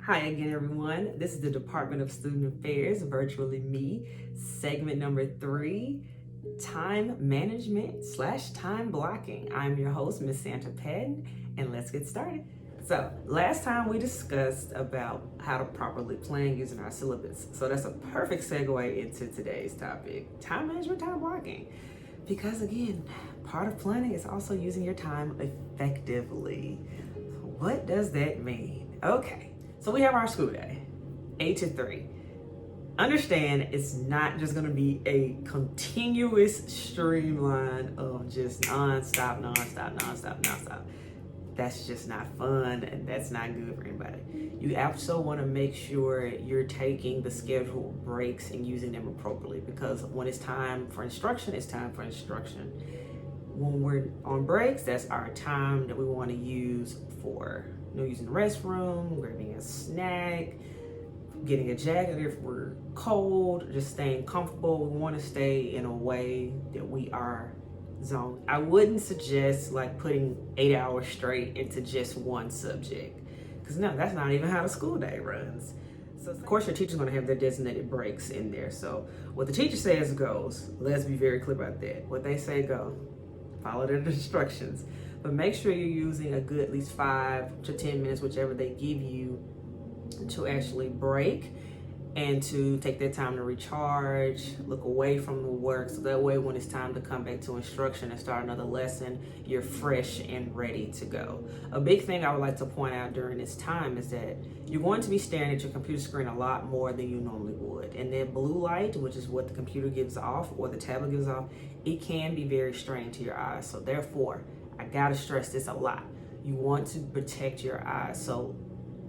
Hi again, everyone. This is the Department of Student Affairs, virtually me, segment number 3, time management / time blocking. I'm your host, Miss Santa Patton, and let's get started. So last time we discussed about how to properly plan using our syllabus. So that's a perfect segue into today's topic, time management, time blocking. Because again, part of planning is also using your time effectively. What does that mean? Okay. So we have our school day, 8 to 3. Understand it's not just going to be a continuous streamline of just nonstop. That's just not fun, and that's not good for anybody. You also want to make sure you're taking the scheduled breaks and using them appropriately, because when it's time for instruction, it's time for instruction. When we're on breaks, that's our time that we want to use for using the restroom, grabbing a snack, getting a jacket if we're cold, just staying comfortable. We want to stay in a way that we are zoned. I wouldn't suggest like putting 8 hours straight into just one subject, because no, that's not even how the school day runs. So of course your teacher's going to have their designated breaks in there. So what the teacher says goes. Let's be very clear about that. What they say go. Follow their instructions, but make sure you're using a good at least 5 to 10 minutes, whichever they give you, to actually break and to take that time to recharge, look away from the work, so that way when it's time to come back to instruction and start another lesson, you're fresh and ready to go. A big thing I would like to point out during this time is that you're going to be staring at your computer screen a lot more than you normally would, and that blue light, which is what the computer gives off or the tablet gives off, it can be very straining to your eyes. So therefore, I gotta stress this a lot. You want to protect your eyes, so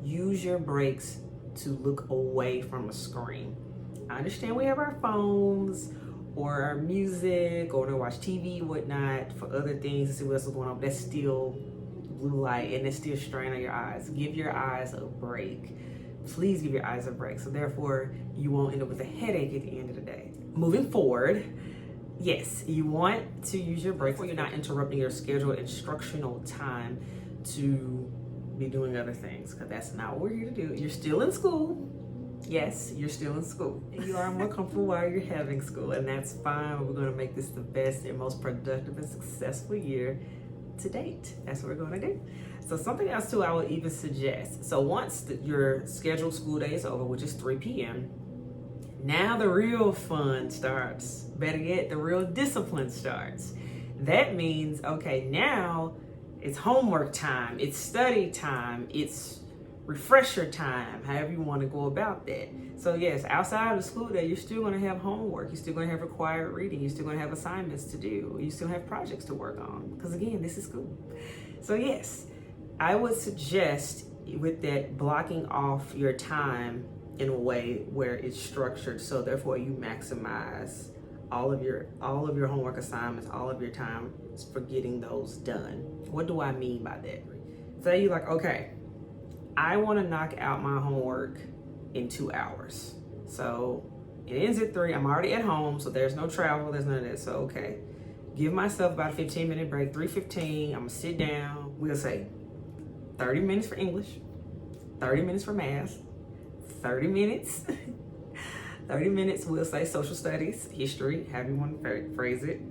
use your breaks to look away from a screen. I understand we have our phones or our music or to watch TV, whatnot, for other things to see what else is going on, but that's still blue light and it's still strain on your eyes. Give your eyes a break. Please give your eyes a break, so therefore you won't end up with a headache at the end of the day. Moving forward, yes, you want to use your break where you're not interrupting your scheduled instructional time to be doing other things, because that's not what we're here to do. You're still in school. Yes, you're still in school. And you are more comfortable while you're having school, and that's fine. We're going to make this the best and most productive and successful year to date. That's what we're going to do. So something else too I would even suggest. So once your scheduled school day is over, which is 3 p.m., now the real fun starts. Better yet, the real discipline starts. That means, okay, now it's homework time, it's study time, it's refresher time, however you want to go about that. So yes, outside of the school day, you're still going to have homework, you're still going to have required reading, you're still going to have assignments to do, you still have projects to work on, because again, this is school. So yes, I would suggest with that blocking off your time in a way where it's structured, so therefore you maximize all of your homework assignments, all of your time for getting those done. What do I mean by that? Say you like, okay, I want to knock out my homework in 2 hours. So it ends at 3. I'm already at home, so there's no travel, there's none of that. So okay, give myself about a 15-minute break. 3:15, I'm gonna sit down. We'll say 30 minutes for English, 30 minutes for math, 30 minutes 30 minutes, we'll say social studies, history, however you want to phrase it.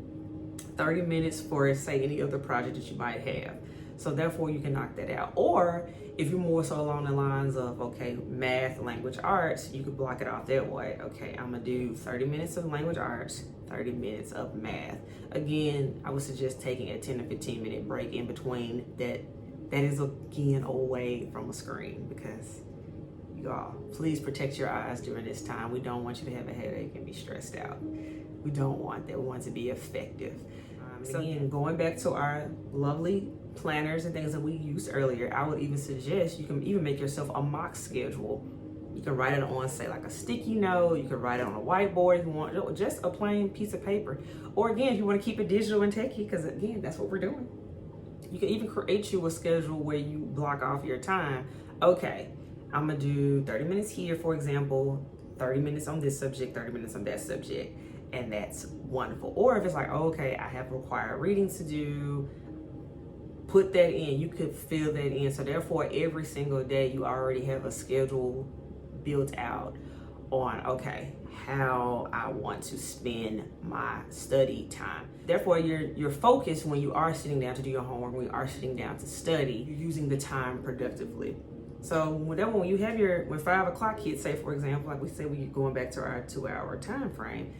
30 minutes for, say, any other project that you might have. So therefore you can knock that out. Or if you're more so along the lines of, okay, math, language arts, you could block it off that way. Okay, I'm gonna do 30 minutes of language arts, 30 minutes of math. Again, I would suggest taking a 10 to 15 minute break in between that. That is again away from a screen, because y'all, please protect your eyes during this time. We don't want you to have a headache and be stressed out. We don't want that. We want it to be effective. So again, going back to our lovely planners and things that we used earlier, I would even suggest you can even make yourself a mock schedule. You can write it on, say, like a sticky note. You can write it on a whiteboard if you want, just a plain piece of paper. Or again, if you want to keep it digital and techie, because again, that's what we're doing. You can even create you a schedule where you block off your time. Okay, I'm gonna do 30 minutes here, for example, 30 minutes on this subject, 30 minutes on that subject, and that's wonderful. Or if it's like, okay, I have required readings to do, put that in, you could fill that in. So therefore, every single day you already have a schedule built out on, okay, how I want to spend my study time. Therefore, you're focused when you are sitting down to do your homework, when you are sitting down to study, you're using the time productively. So when you have when 5 o'clock hits, say for example, like we said, we're going back to our 2-hour time frame,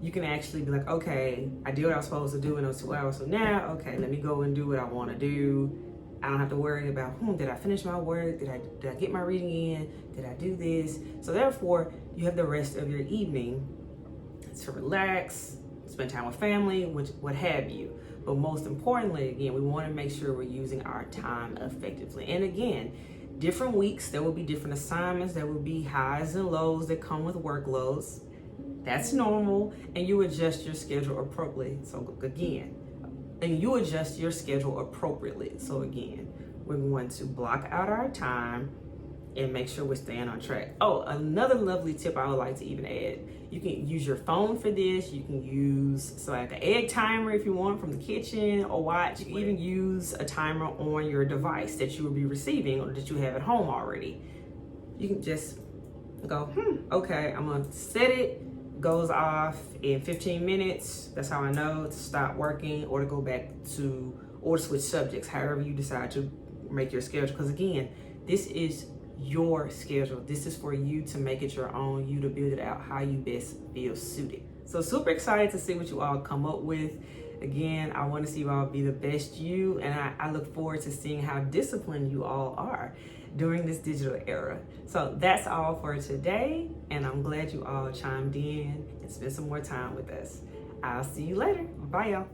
you can actually be like, okay, I did what I was supposed to do in those 2 hours. So now, okay, let me go and do what I want to do. I don't have to worry about, did I finish my work? Did I get my reading in? Did I do this? So therefore, you have the rest of your evening to relax, spend time with family, what have you. But most importantly, again, we want to make sure we're using our time effectively. And again, different weeks, there will be different assignments. There will be highs and lows that come with workloads. That's normal, and you adjust your schedule appropriately. So again, you adjust your schedule appropriately. So again, we're going to block out our time and make sure we're staying on track. Oh, another lovely tip I would like to even add. You can use your phone for this. You can use like an egg timer if you want from the kitchen or watch. You can even use a timer on your device that you will be receiving or that you have at home already. You can just go, okay, I'm gonna set it. Goes off in 15 minutes. That's how I know to stop working or to go back to, or switch subjects, however you decide to make your schedule. Because again, this is your schedule. This is for you to make it your own, you to build it out how you best feel suited. So super excited to see what you all come up with. Again, I want to see you all be the best you, and I look forward to seeing how disciplined you all are during this digital era. So that's all for today, and I'm glad you all chimed in and spent some more time with us. I'll see you later. Bye, y'all.